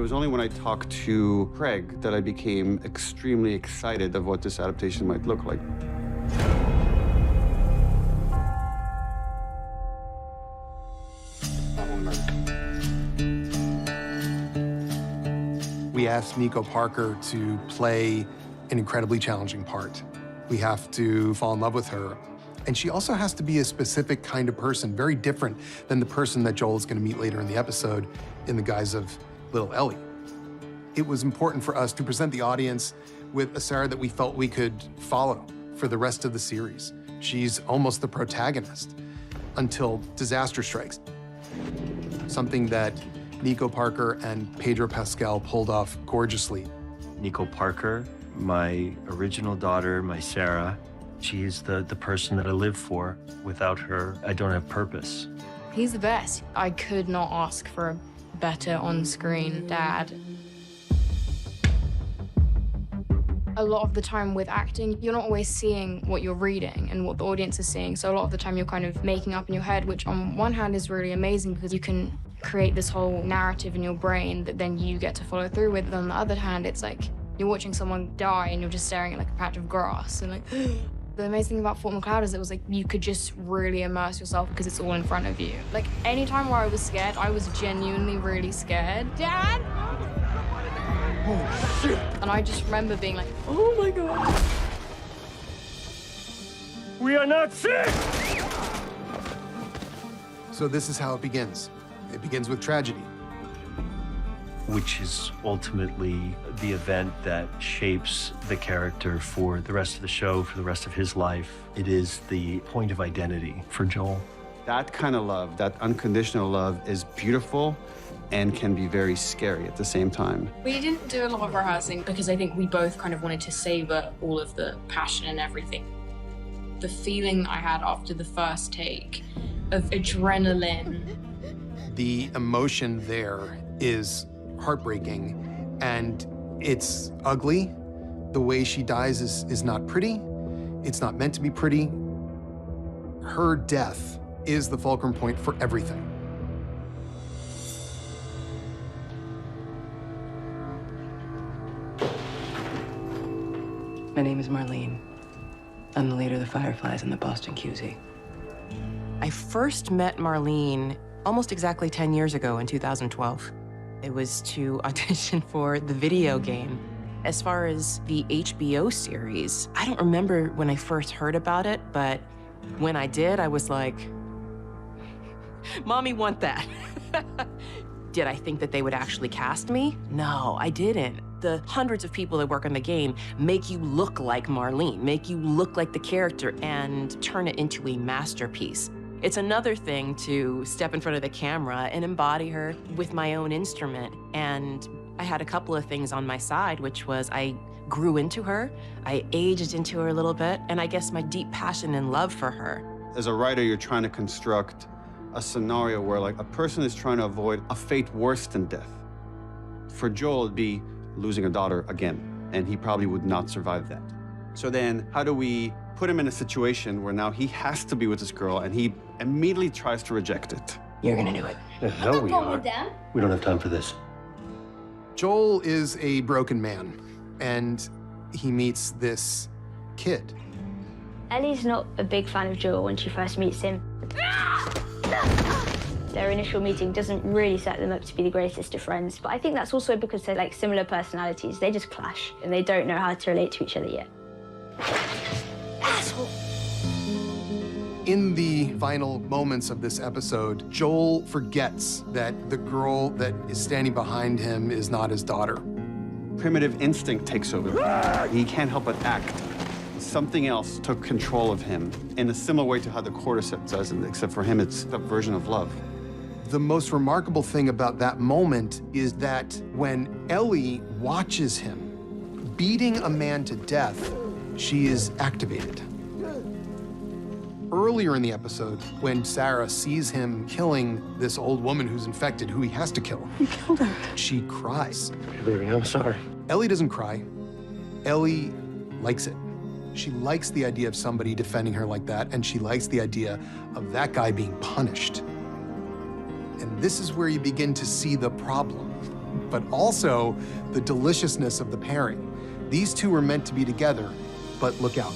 was only when I talked to Craig that I became extremely excited of what this adaptation might look like. We asked Nico Parker to play an incredibly challenging part. We have to fall in love with her. And she also has to be a specific kind of person, very different than the person that Joel is going to meet later in the episode in the guise of little Ellie. It was important for us to present the audience with a Sarah that we felt we could follow for the rest of the series. She's almost the protagonist until disaster strikes. Something that Nico Parker and Pedro Pascal pulled off gorgeously. Nico Parker, my original daughter, my Sarah, she's the person that I live for. Without her, I don't have purpose. He's the best. I could not ask for a better on-screen dad. A lot of the time with acting, you're not always seeing what you're reading and what the audience is seeing. So a lot of the time you're kind of making up in your head, which on one hand is really amazing because you can create this whole narrative in your brain that then you get to follow through with. And on the other hand, it's like you're watching someone die and you're just staring at like a patch of grass and like, the amazing thing about Fort McCloud is it was like you could just really immerse yourself because it's all in front of you. Like any time where I was scared, I was genuinely really scared. Dad! Oh shit! And I just remember being like, oh my God. We are not sick! So this is how it begins. It begins with tragedy. Which is ultimately the event that shapes the character for the rest of the show, for the rest of his life. It is the point of identity for Joel. That kind of love, that unconditional love, is beautiful and can be very scary at the same time. We didn't do a lot of rehearsing because I think we both kind of wanted to savor all of the passion and everything. The feeling I had after the first take of adrenaline. The emotion there is heartbreaking, and it's ugly. The way she dies is not pretty. It's not meant to be pretty. Her death is the fulcrum point for everything. My name is Marlene. I'm the leader of the Fireflies in the Boston QZ. I first met Marlene almost exactly 10 years ago in 2012. It was to audition for the video game. As far as the HBO series, I don't remember when I first heard about it, but when I did, I was like, Mommy want that. Did I think that they would actually cast me? No, I didn't. The hundreds of people that work on the game make you look like Marlene, make you look like the character and turn it into a masterpiece. It's another thing to step in front of the camera and embody her with my own instrument. And I had a couple of things on my side, which was I grew into her, I aged into her a little bit, and I guess my deep passion and love for her. As a writer, you're trying to construct a scenario where like a person is trying to avoid a fate worse than death. For Joel, it'd be losing a daughter again, and he probably would not survive that. So then how do we put him in a situation where now he has to be with this girl and he immediately tries to reject it? You're gonna do it. The hell we are. We don't have time for this. Joel is a broken man, and he meets this kid. Ellie's not a big fan of Joel when she first meets him. Their initial meeting doesn't really set them up to be the greatest of friends, but I think that's also because they're like similar personalities. They just clash, and they don't know how to relate to each other yet. Asshole! In the final moments of this episode, Joel forgets that the girl that is standing behind him is not his daughter. Primitive instinct takes over. He can't help but act. Something else took control of him in a similar way to how the cordyceps does, except for him, it's a version of love. The most remarkable thing about that moment is that when Ellie watches him beating a man to death, she is activated. Earlier in the episode, when Sarah sees him killing this old woman who's infected, who he has to kill, You killed her. she cries. Baby, I'm sorry. Ellie doesn't cry. Ellie likes it. She likes the idea of somebody defending her like that, and she likes the idea of that guy being punished. And this is where you begin to see the problem. but also the deliciousness of the pairing. These two were meant to be together, but look out.